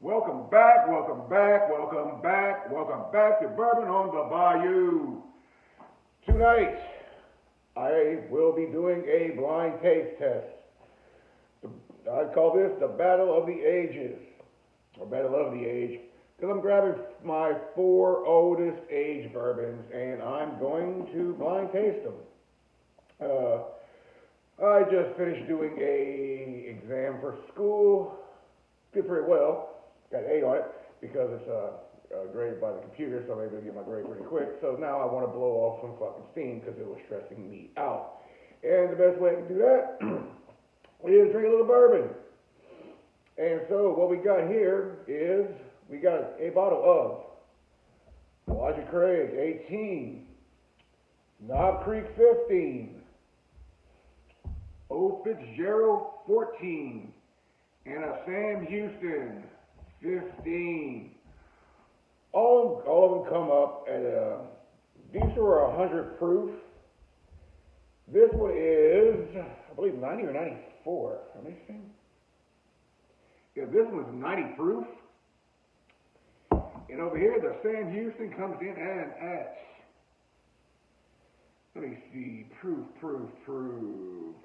Welcome back, welcome back, welcome back, welcome back to Bourbon on the Bayou. Tonight, I will be doing a blind taste test. I call this the Battle of the Ages, or Battle of the Age, because I'm grabbing my four oldest age bourbons and I'm going to blind taste them. I just finished doing a exam for school. Did pretty well. Got an A on it because it's graded by the computer, so I'm able to get my grade pretty quick. So now I want to blow off some fucking steam because it was stressing me out. And the best way I can do that is drink a little bourbon. And so what we got here is we got a bottle of Elijah Craig 18, Knob Creek 15, Old Fitzgerald 14, and a Sam Houston 15. All of them come up at these are 100 proof. This one is, I believe, 90 or 94. Let me see. Yeah, this one is 90 proof. And over here, the Sam Houston comes in at, let me see, proof,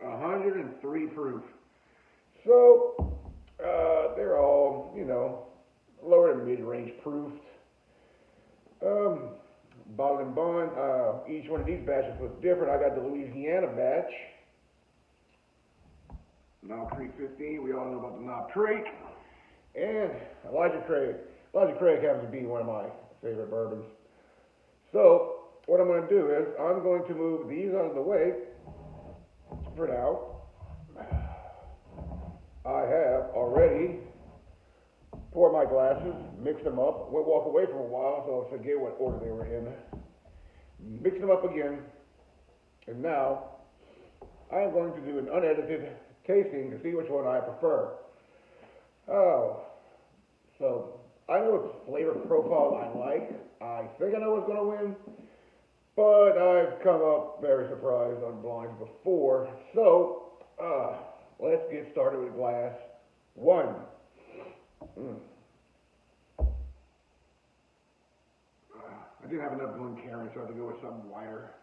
103 proof. So, they're all, lower to mid-range proofed. Bottled and bond. Each one of these batches was different. I got the Louisiana batch. Knob Creek 15. We all know about the Knob Creek. And Elijah Craig. Elijah Craig happens to be one of my favorite bourbons. So, what I'm going to do is, I'm going to move these out of the way for now. I have already poured my glasses, mixed them up, went walk away for a while so I forget what order they were in. Mixed them up again, and now I am going to do an unedited tasting to see which one I prefer. Oh, so I know what flavor profile I like. I think I know what's going to win, but I've come up very surprised on blinds before. So, let's get started with glass one. I didn't have enough Glencairn, so I had to go with something wider.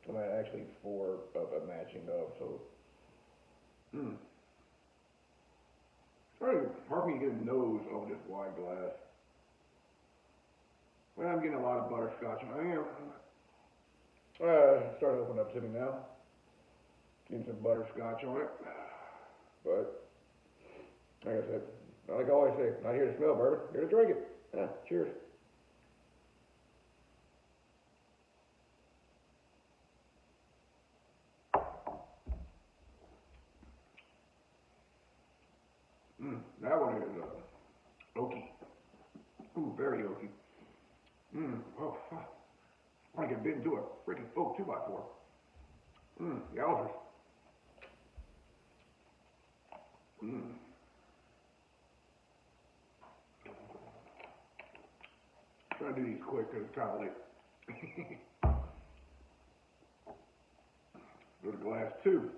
So I had actually four of a matching of, so. It's really hard for me to get a nose over this wide glass. Well, I'm getting a lot of butterscotch. Starting to open up to me now. Getting some butterscotch on it. But, like I said, like I always say, not here to smell bourbon, here to drink it. Cheers. That one is oaky. Ooh, very oaky. Oh, fuck. I want to get bit into a freaking oak 2x4. Yowzers. Trying to do these quick because it's kind of late. Go to glass two.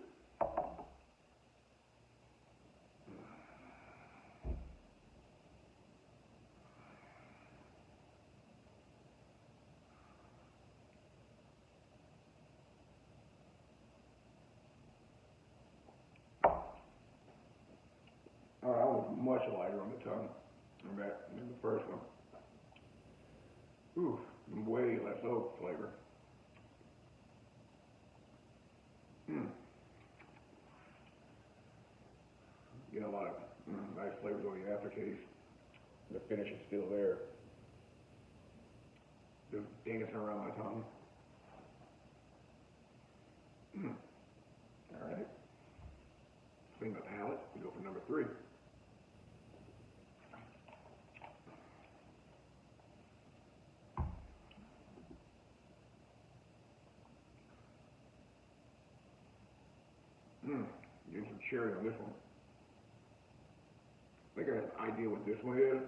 Oh, that was much lighter on the tongue than the first one. Ooh, way less oak flavor. Get a lot of nice flavors on the aftertaste. The finish is still there. Just dancing around my tongue. All right. Clean the palate. We go for number three. Getting some cherry on this one. I think I have an idea what this one is.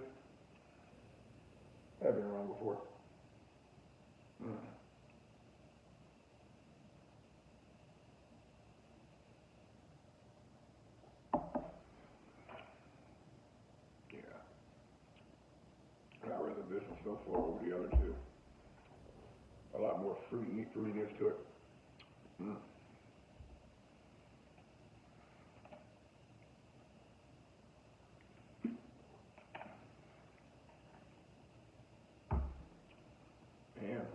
I've been wrong before. Yeah. this one so far over the other two. A lot more fruitiness to it. Mm. And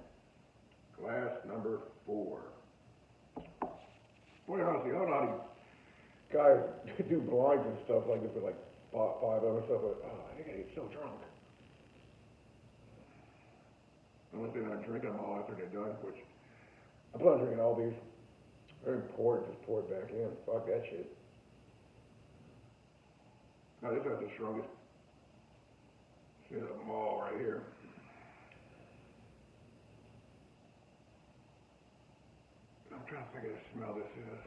glass number 4. Boy, honestly, I don't know how these guys do blinds and stuff like this with like 5 of them and stuff, but I think I get so drunk. Unless they're not drinking them all after they're done, which I plan on drinking all these. Very important, just pour it back in. Fuck that shit. Now this has the strongest shit of them all right here. I'm trying to think of the smell this is.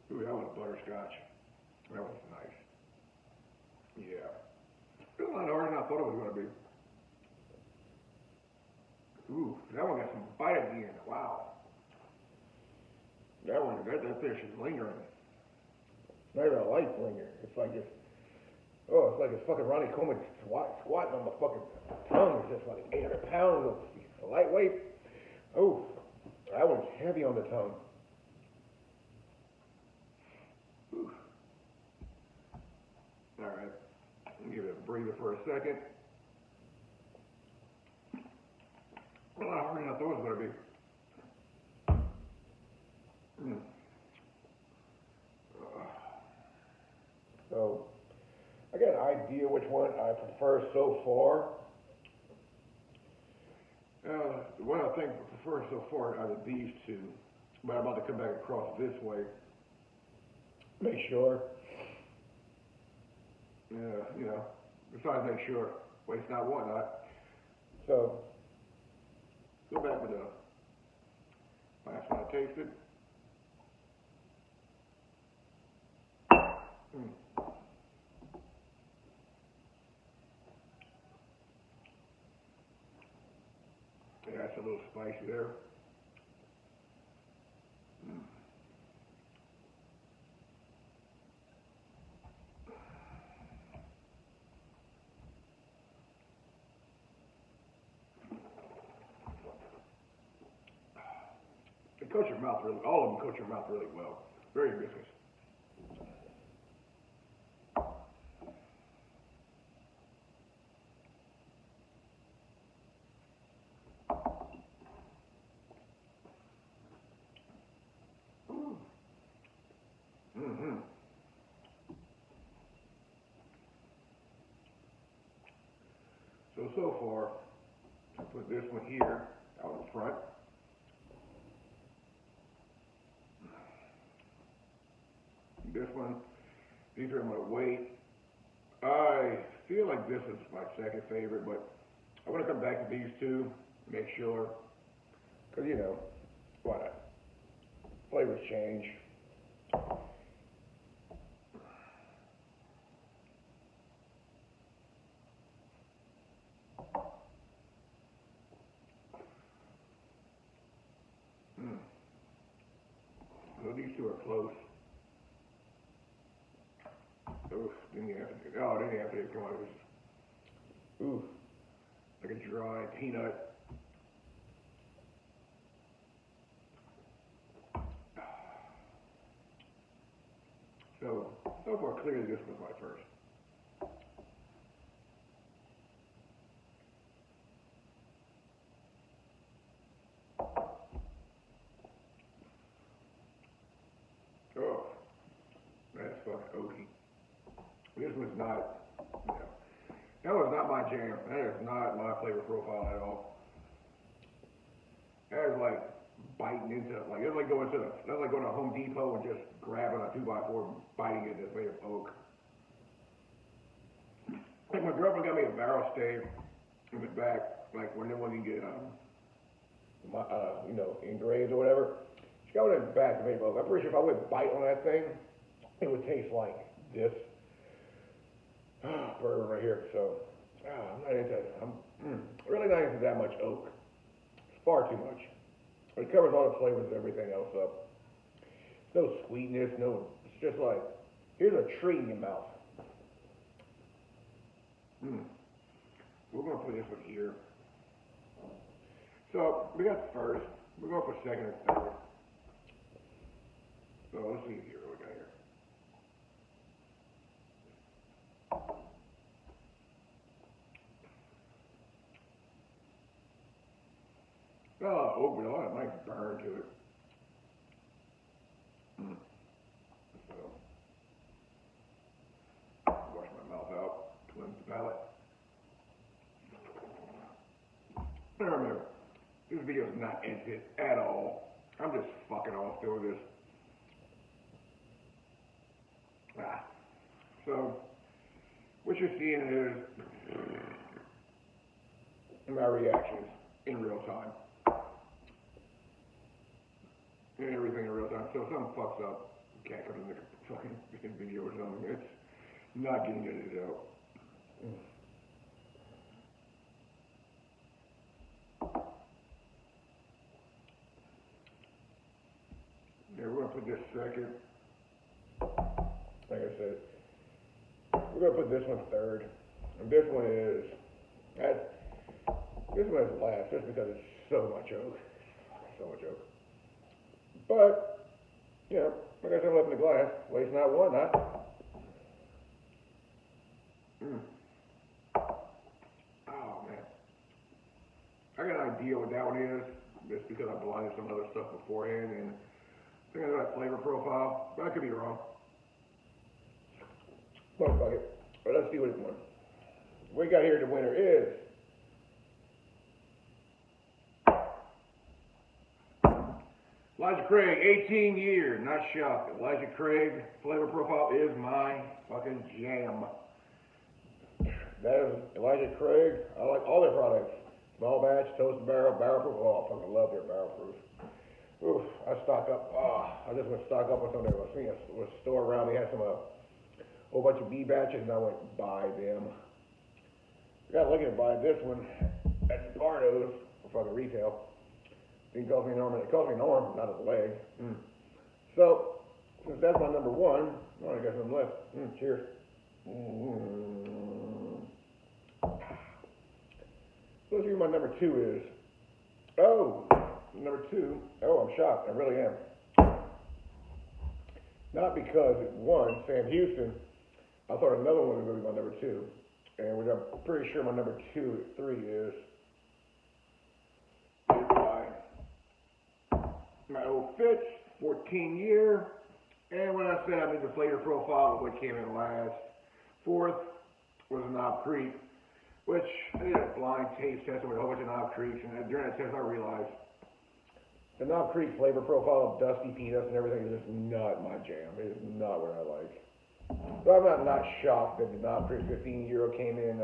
Ooh, that was butterscotch. That was nice. Yeah. It was a lot harder than I thought it was going to be. Ooh, that one got some bite at the end. Wow. That fish is lingering. It's not even a light linger. It's like it's fucking Ronnie Coleman squatting on my fucking tongue. It's just like 800 pounds of lightweight. Oh, that one's heavy on the tongue. Ooh. All right, give it a breather for a second. A lot harder than I thought it was going to be. So, I got an idea which one I prefer so far. The one I think I prefer so far out of these two, but I'm about to come back across this way. Make sure. Besides make sure, waste not, want not. So, go back with the last one I tasted. Yeah, that's a little spicy there. It coats your mouth really, all of them coat your mouth really well. Very viscous. So far, I put this one here out in front. This one, these are my weight. I feel like this is my second favorite, but I want to come back to these two, make sure, because why not? Flavors change. So these two are close. Oof, then you have to come on, it was, oof, like a dry peanut. So far, clearly this was my first. Oh, that's fucking oaky. This was not, that was not my jam. That is not my flavor profile at all. That is like biting into, it's like going to Home Depot and just grabbing a 2x4 and biting it that's made of oak. Like my girlfriend got me a barrel stave in the back, like when you get, engraved or whatever. She got one in the back made of oak. I'm pretty sure if I would bite on that thing, it would taste like this bourbon right here. So I'm not into it. I'm really not into that much oak. It's far too much. It covers all the flavors and everything else up. No sweetness, no. It's just like, here's a treat in your mouth. We're going to put this one here. So, we got first. We're going for second and third. So, let's see here what we got here. Oh, open a lot of nice burn to it. So, wash my mouth out, cleanse the palate. Now remember, this video is not edited at all. I'm just fucking off doing this. So, what you're seeing is my reactions in real time. And everything in real time. So if something fucks up, you can't come to the fucking video or something. It's not getting edited out. Yeah, we're gonna put this second. Like I said, we're gonna put this one third. And this one is last just because it's so much oak. So much oak. But, you know, like I said, left in the glass, waste not, want not. Oh, man. I got an idea what that one is, just because I blinded some other stuff beforehand, and I think I got a flavor profile, but I could be wrong. Well, fuck it. But let's see what it's won. What we got here, the winner is Elijah Craig, 18 year, not shocked. Elijah Craig, flavor profile is my fucking jam. That is Elijah Craig. I like all their products. Small batch, toasted barrel, barrel proof. Oh, I fucking love their barrel proof. Oof, I stock up. I just went stock up on something. I was seeing a store around. They had some whole bunch of B batches, and I went buy them. I got looking to buy this one at Bardo's for fucking retail. It cost me an arm, not a leg. So, since that's my number one, I got some left. Cheers. Let's see what my number two is. Oh, number two. Oh, I'm shocked. I really am. Not because it won Sam Houston. I thought another one was going to be my number two. And which I'm pretty sure my number 3 is my old Fitz, 14 year. And when I said I made the flavor profile of what came in last, fourth was a Knob Creek, which I did a blind taste test with a whole bunch of Knob Creeks, and during that test I realized the Knob Creek flavor profile of dusty peanuts and everything is just not my jam. It is not what I like. So I'm not shocked that the Knob Creek 15 euro came in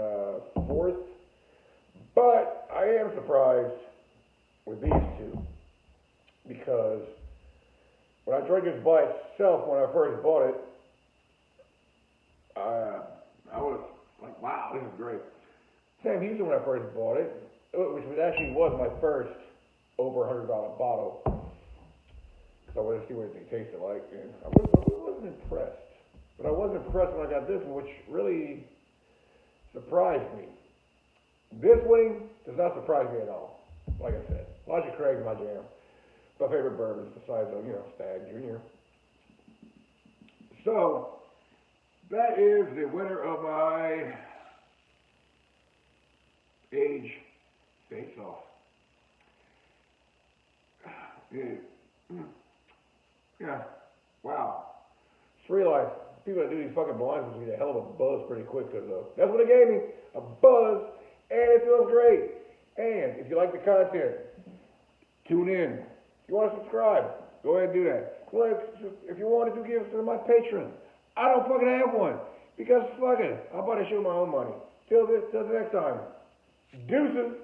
fourth, but I am surprised with these two because when I drank this by itself when I first bought it, I was like, wow, this is great. Sam Houston when I first bought it, which actually was my first over $100 bottle, because I wanted to see what it tasted like, and I wasn't impressed. But I was impressed when I got this one, which really surprised me. This winning does not surprise me at all. Like I said, Elijah Craig is my jam. My favorite bourbons besides, Stag Jr. So, that is the winner of my age face-off. Yeah, wow. Just realized people that do these fucking blinds will get a hell of a buzz pretty quick because that's what it gave me, a buzz, and it feels great. And if you like the content, tune in. If you want to subscribe, go ahead and do that. If you wanted to give to my Patreon, I don't fucking have one because fuck it, I'll buy the shit with my own money. Till the next time, deuces.